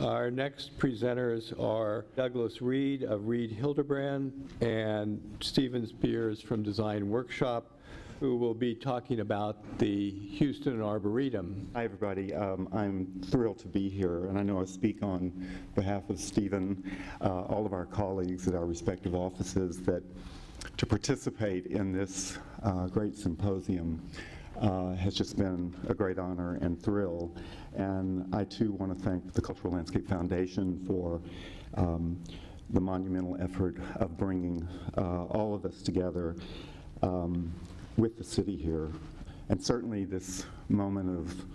Our next presenters are Douglas Reed of Reed Hilderbrand and Stephen Spears from Design Workshop, who will be talking about the Houston Arboretum. Hi, everybody. I'm thrilled to be here, and I know I speak on behalf of Stephen, all of our colleagues at our respective offices, that to participate in this great symposium has just been a great honor and thrill. And I too want to thank the Cultural Landscape Foundation for the monumental effort of bringing all of us together with the city here. And certainly this moment of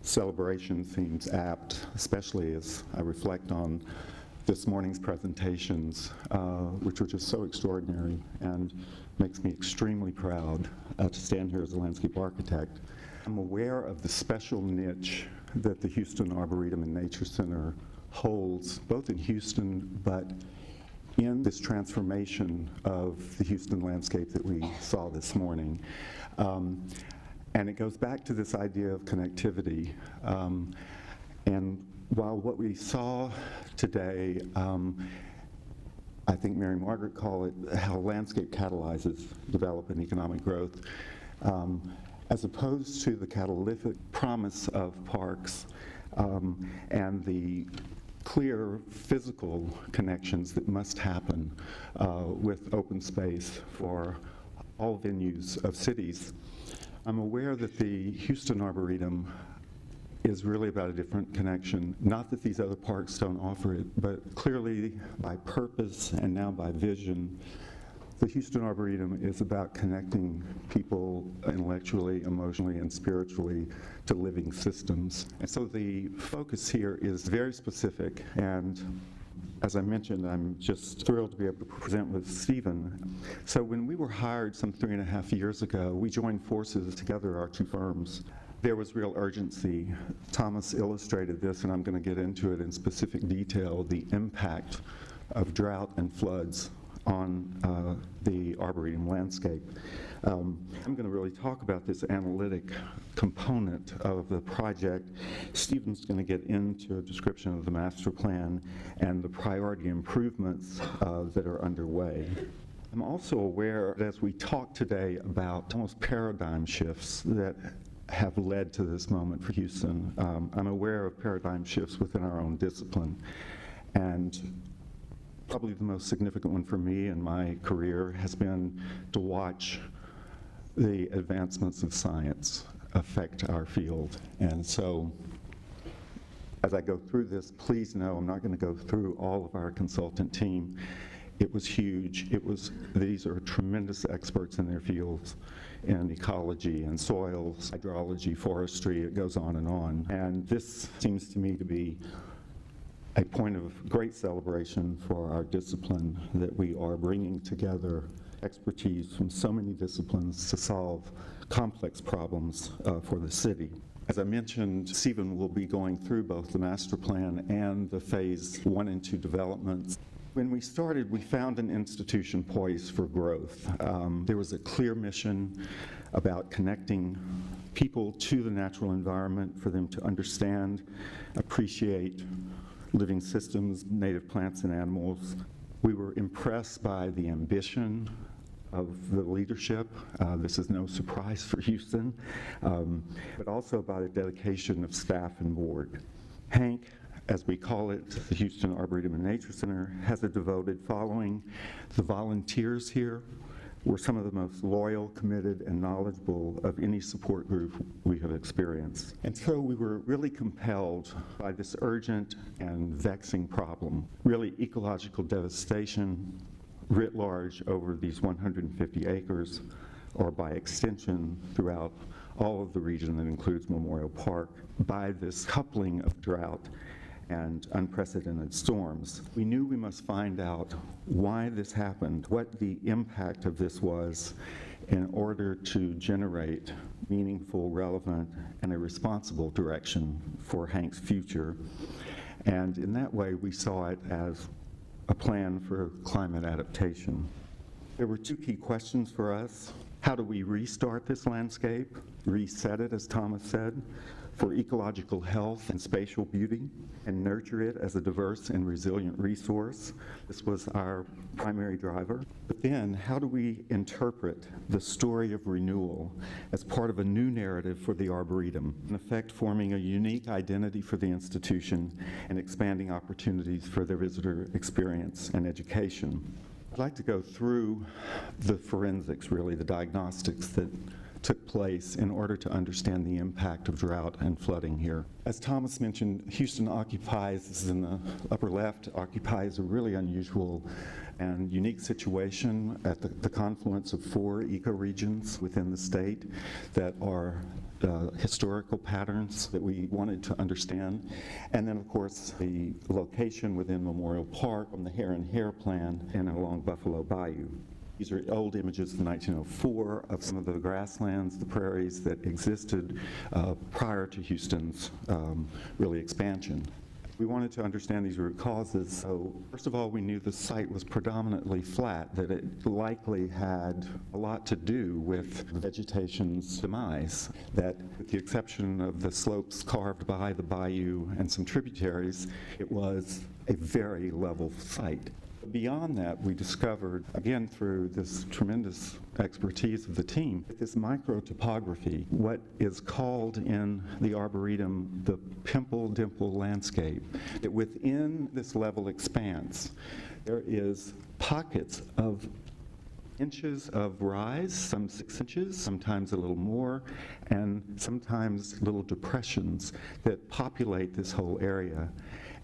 celebration seems apt, especially as I reflect on this morning's presentations, which were just so extraordinary and makes me extremely proud to stand here as a landscape architect. I'm aware of the special niche that the Houston Arboretum and Nature Center holds, both in Houston, but in this transformation of the Houston landscape that we saw this morning. And it goes back to this idea of connectivity. And while what we saw today, I think Mary Margaret called it how landscape catalyzes development and economic growth, as opposed to the catalytic promise of parks and the clear physical connections that must happen with open space for all venues of cities. I'm aware that the Houston Arboretum is really about a different connection. Not that these other parks don't offer it, but clearly by purpose and now by vision, the Houston Arboretum is about connecting people intellectually, emotionally, and spiritually to living systems. And so the focus here is very specific, and as I mentioned, I'm just thrilled to be able to present with Stephen. So when we were hired some 3.5 years ago, we joined forces together, our two firms. There was real urgency. Thomas illustrated this, and I'm going to get into it in specific detail, the impact of drought and floods on the Arboretum landscape. I'm going to really talk about this analytic component of the project. Stephen's going to get into a description of the master plan and the priority improvements that are underway. I'm also aware that as we talk today about almost paradigm shifts that have led to this moment for Houston, I'm aware of paradigm shifts within our own discipline. And probably the most significant one for me in my career has been to watch the advancements of science affect our field. And so as I go through this, please know I'm not going to go through all of our consultant team. It was huge. These are tremendous experts in their fields, in ecology and soils, hydrology, forestry, it goes on. And this seems to me to be a point of great celebration for our discipline, that we are bringing together expertise from so many disciplines to solve complex problems for the city. As I mentioned, Stephen will be going through both the master plan and the phase 1 and 2 developments. When we started, we found an institution poised for growth. There was a clear mission about connecting people to the natural environment for them to understand, appreciate living systems, native plants and animals. We were impressed by the ambition of the leadership. This is no surprise for Houston, but also by the dedication of staff and board. Hank, as we call it, the Houston Arboretum and Nature Center, has a devoted following. The volunteers here were some of the most loyal, committed, and knowledgeable of any support group we have experienced. And so we were really compelled by this urgent and vexing problem, really ecological devastation writ large over these 150 acres, or by extension throughout all of the region that includes Memorial Park, by this coupling of drought and unprecedented storms. We knew we must find out why this happened, what the impact of this was, in order to generate meaningful, relevant, and a responsible direction for Hank's future. And in that way, we saw it as a plan for climate adaptation. There were two key questions for us. How do we restart this landscape, reset it, as Thomas said, for ecological health and spatial beauty, and nurture it as a diverse and resilient resource. This was our primary driver. But then, how do we interpret the story of renewal as part of a new narrative for the Arboretum, in effect forming a unique identity for the institution and expanding opportunities for their visitor experience and education? I'd like to go through the forensics, really, the diagnostics that took place in order to understand the impact of drought and flooding here. As Thomas mentioned, Houston occupies, this is in the upper left, occupies a really unusual and unique situation at the confluence of 4 ecoregions within the state that are historical patterns that we wanted to understand. And then, of course, the location within Memorial Park on the Hare and Hare Plan and along Buffalo Bayou. These are old images from 1904 of some of the grasslands, the prairies that existed prior to Houston's really expansion. We wanted to understand these root causes. So first of all, we knew the site was predominantly flat, that it likely had a lot to do with vegetation's demise, that with the exception of the slopes carved by the bayou and some tributaries, it was a very level site. Beyond that, we discovered, again through this tremendous expertise of the team, this micro-topography, what is called in the Arboretum the pimple-dimple landscape, that within this level expanse, there is pockets of inches of rise, some 6 inches, sometimes a little more, and sometimes little depressions that populate this whole area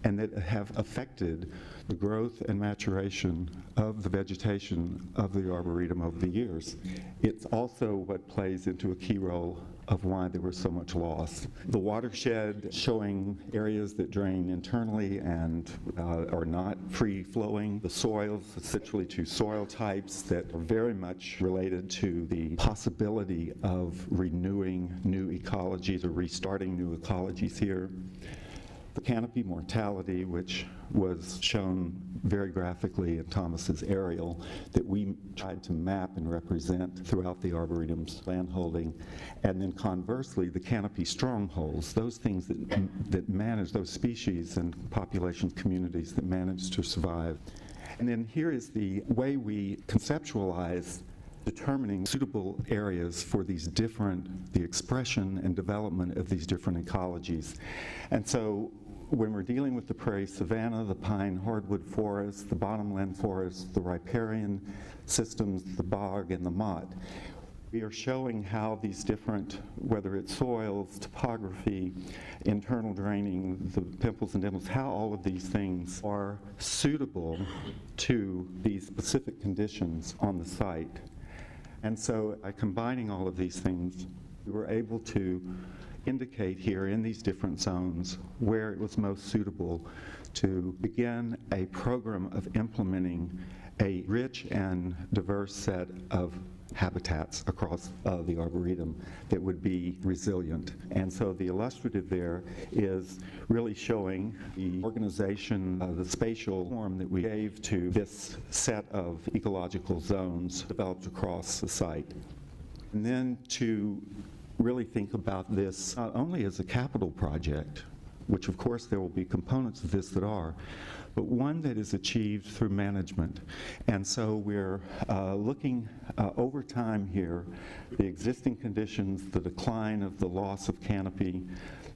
and that have affected the growth and maturation of the vegetation of the Arboretum over the years. It's also what plays into a key role of why there was so much loss. The watershed showing areas that drain internally and are not free-flowing. The soils, essentially 2 soil types that are very much related to the possibility of renewing new ecologies or restarting new ecologies here. The Canopy Mortality, which was shown very graphically in Thomas's aerial, that we tried to map and represent throughout the Arboretum's landholding. And then conversely, the canopy strongholds, those things that manage, those species and population communities that manage to survive. And then here is the way we conceptualize determining suitable areas for these different, the expression and development of these different ecologies. And so when we're dealing with the prairie savanna, the pine hardwood forest, the bottomland forest, the riparian systems, the bog and the motte, we are showing how these different, whether it's soils, topography, internal draining, the pimples and dimples, how all of these things are suitable to these specific conditions on the site. And so by combining all of these things, we were able to indicate here in these different zones where it was most suitable to begin a program of implementing a rich and diverse set of habitats across the Arboretum that would be resilient. And so the illustrative there is really showing the organization, the spatial form that we gave to this set of ecological zones developed across the site. And then to really think about this not only as a capital project, which of course there will be components of this that are, but one that is achieved through management. And so we're looking over time here, the existing conditions, the decline of the loss of canopy,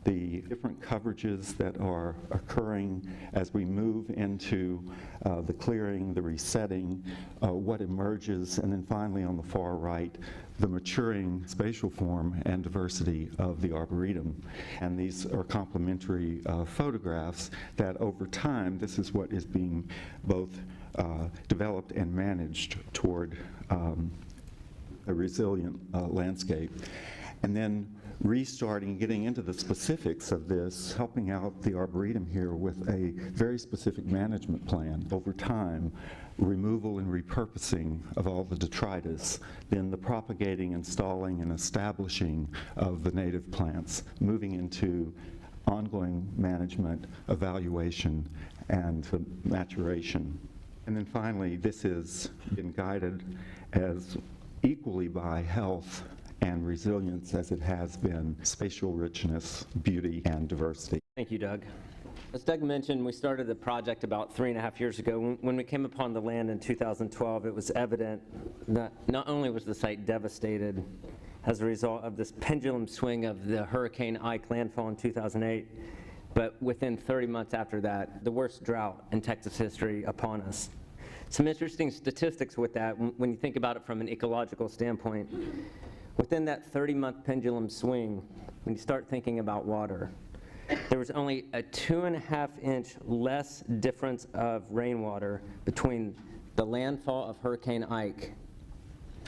the different coverages that are occurring as we move into the clearing, the resetting, what emerges, and then finally on the far right, the maturing spatial form and diversity of the Arboretum. And these are complementary photographs that over time, this is what is being both developed and managed toward a resilient landscape. And then restarting, getting into the specifics of this, helping out the Arboretum here with a very specific management plan over time, removal and repurposing of all the detritus, then the propagating, installing, and establishing of the native plants, moving into ongoing management, evaluation, and maturation. And then finally, this has been guided as equally by health and resilience as it has been spatial richness, beauty, and diversity. Thank you, Doug. As Doug mentioned, we started the project about 3.5 years ago. When we came upon the land in 2012, it was evident that not only was the site devastated as a result of this pendulum swing of the Hurricane Ike landfall in 2008, but within 30 months after that, the worst drought in Texas history upon us. Some interesting statistics with that, when you think about it from an ecological standpoint. Within that 30-month pendulum swing, when you start thinking about water, there was only a 2.5-inch less difference of rainwater between the landfall of Hurricane Ike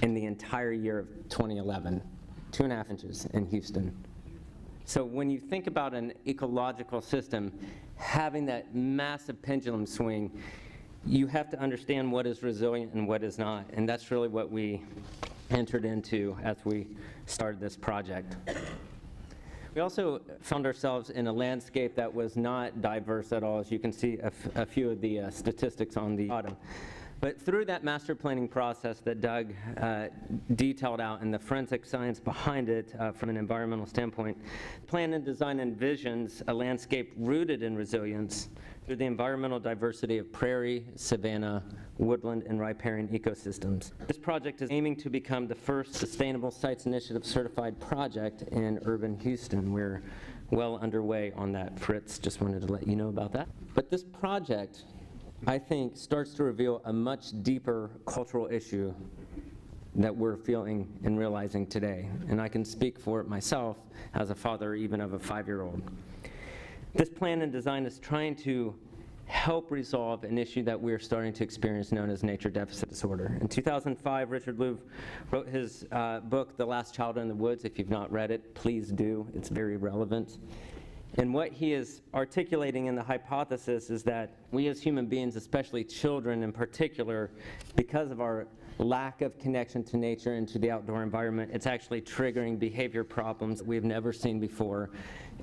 and the entire year of 2011, 2.5 inches in Houston. So when you think about an ecological system having that massive pendulum swing, you have to understand what is resilient and what is not, and that's really what we entered into as we started this project. We also found ourselves in a landscape that was not diverse at all, as you can see a few of the statistics on the bottom. But through that master planning process that Doug detailed out and the forensic science behind it from an environmental standpoint, plan and design envisions a landscape rooted in resilience through the environmental diversity of prairie, savanna, woodland, and riparian ecosystems. This project is aiming to become the first Sustainable Sites Initiative certified project in urban Houston. We're well underway on that. Fritz, just wanted to let you know about that. But this project, I think, starts to reveal a much deeper cultural issue that we're feeling and realizing today. And I can speak for it myself as a father even of a 5-year-old. This plan and design is trying to help resolve an issue that we're starting to experience known as nature deficit disorder. In 2005, Richard Louv wrote his book, The Last Child in the Woods. If you've not read it, please do. It's very relevant. And what he is articulating in the hypothesis is that we as human beings, especially children in particular, because of our lack of connection to nature and to the outdoor environment, it's actually triggering behavior problems that we've never seen before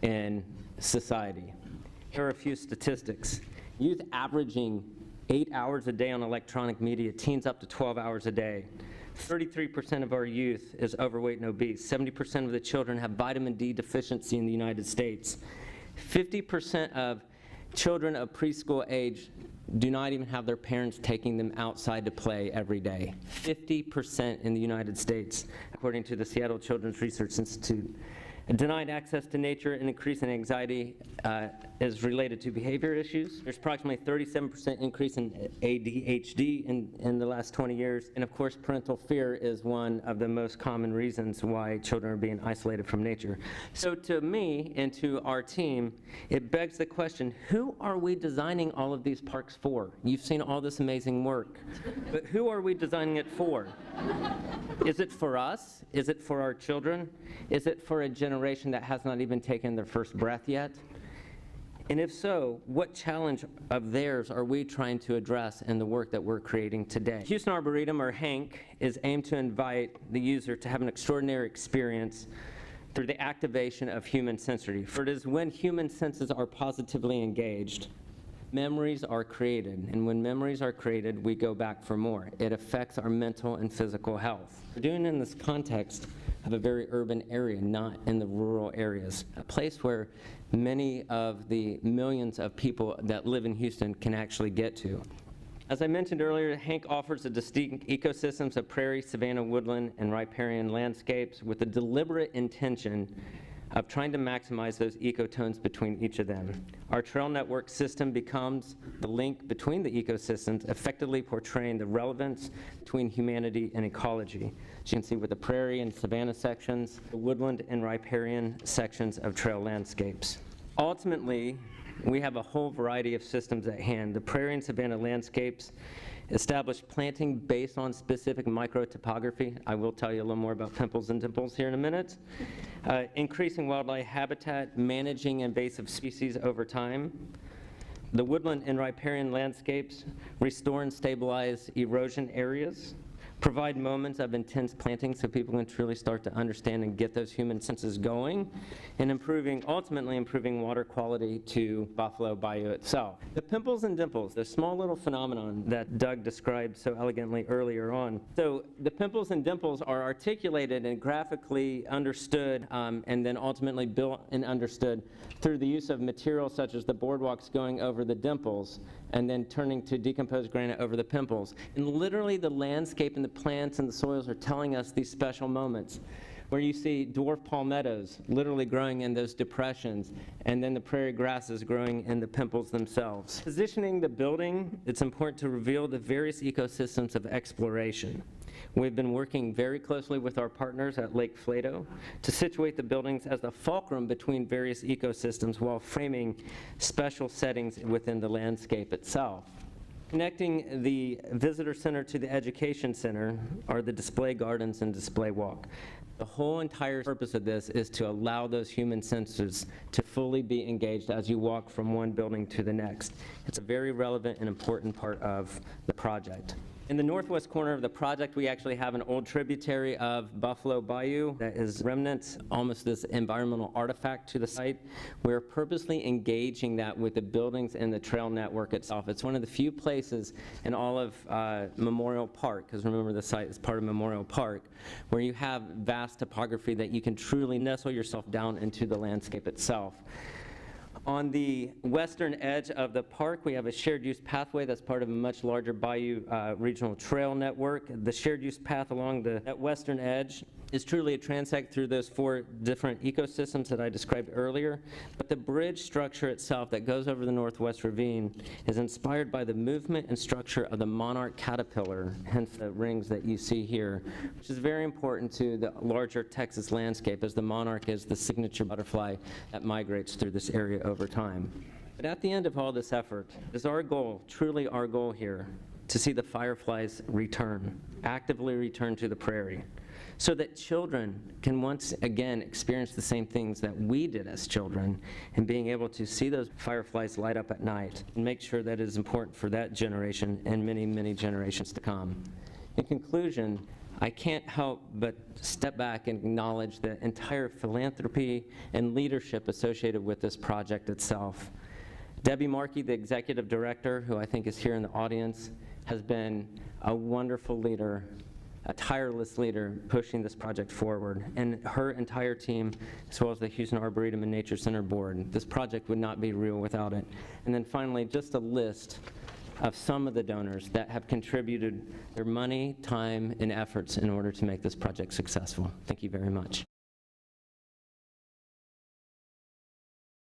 in society. Here are a few statistics. Youth averaging 8 hours a day on electronic media, teens up to 12 hours a day. 33% of our youth is overweight and obese. 70% of the children have vitamin D deficiency in the United States. 50% of children of preschool age do not even have their parents taking them outside to play every day. 50% in the United States, according to the Seattle Children's Research Institute. Denied access to nature and increase in anxiety is related to behavior issues. There's approximately 37% increase in ADHD in the last 20 years. And of course, parental fear is one of the most common reasons why children are being isolated from nature. So to me and to our team, it begs the question, who are we designing all of these parks for? You've seen all this amazing work, but who are we designing it for? Is it for us? Is it for our children? Is it for a generation that has not even taken their first breath yet? And if so, what challenge of theirs are we trying to address in the work that we're creating today? Houston Arboretum, or HANC, is aimed to invite the user to have an extraordinary experience through the activation of human sensory. For it is when human senses are positively engaged, memories are created, and when memories are created, we go back for more. It affects our mental and physical health. We're doing it in this context of a very urban area, not in the rural areas, a place where many of the millions of people that live in Houston can actually get to. As I mentioned earlier, HANC offers a distinct ecosystems of prairie, savanna, woodland, and riparian landscapes with a deliberate intention of trying to maximize those ecotones between each of them. Our trail network system becomes the link between the ecosystems, effectively portraying the relevance between humanity and ecology. As you can see with the prairie and savanna sections, the woodland and riparian sections of trail landscapes. Ultimately, we have a whole variety of systems at hand. The prairie and savanna landscapes establish planting based on specific micro-topography. I will tell you a little more about pimples and dimples here in a minute. Increasing wildlife habitat, managing invasive species over time. The woodland and riparian landscapes restore and stabilize erosion areas. provide moments of intense planting so people can truly start to understand and get those human senses going, and ultimately improving water quality to Buffalo Bayou itself. The pimples and dimples, the small little phenomenon that Doug described so elegantly earlier on. So the pimples and dimples are articulated and graphically understood and then ultimately built and understood through the use of materials such as the boardwalks going over the dimples and then turning to decomposed granite over the pimples. And literally the landscape and the plants and the soils are telling us these special moments where you see dwarf palmettos literally growing in those depressions, and then the prairie grasses growing in the pimples themselves. Positioning the building, it's important to reveal the various ecosystems of exploration. We've been working very closely with our partners at Lake Flato to situate the buildings as the fulcrum between various ecosystems while framing special settings within the landscape itself. Connecting the visitor center to the education center are the display gardens and display walk. The whole entire purpose of this is to allow those human senses to fully be engaged as you walk from one building to the next. It's a very relevant and important part of the project. In the northwest corner of the project, we actually have an old tributary of Buffalo Bayou that is remnants, almost this environmental artifact to the site. We're purposely engaging that with the buildings and the trail network itself. It's one of the few places in all of Memorial Park, because remember the site is part of Memorial Park, where you have vast topography that you can truly nestle yourself down into the landscape itself. On the western edge of the park, we have a shared use pathway that's part of a much larger Bayou Regional Trail network. The shared use path along that western edge is truly a transect through those 4 different ecosystems that I described earlier. But the bridge structure itself that goes over the Northwest Ravine is inspired by the movement and structure of the monarch caterpillar, hence the rings that you see here, which is very important to the larger Texas landscape, as the monarch is the signature butterfly that migrates through this area over time. But at the end of all this effort is our goal, truly our goal here, to see the fireflies return, actively return to the prairie, so that children can once again experience the same things that we did as children, and being able to see those fireflies light up at night and make sure that it is important for that generation and many, many generations to come. In conclusion, I can't help but step back and acknowledge the entire philanthropy and leadership associated with this project itself. Debbie Markey, the executive director, who I think is here in the audience, has been a wonderful leader, a tireless leader pushing this project forward, and her entire team, as well as the Houston Arboretum and Nature Center board. This project would not be real without it. And then finally, just a list of some of the donors that have contributed their money, time, and efforts in order to make this project successful. Thank you very much.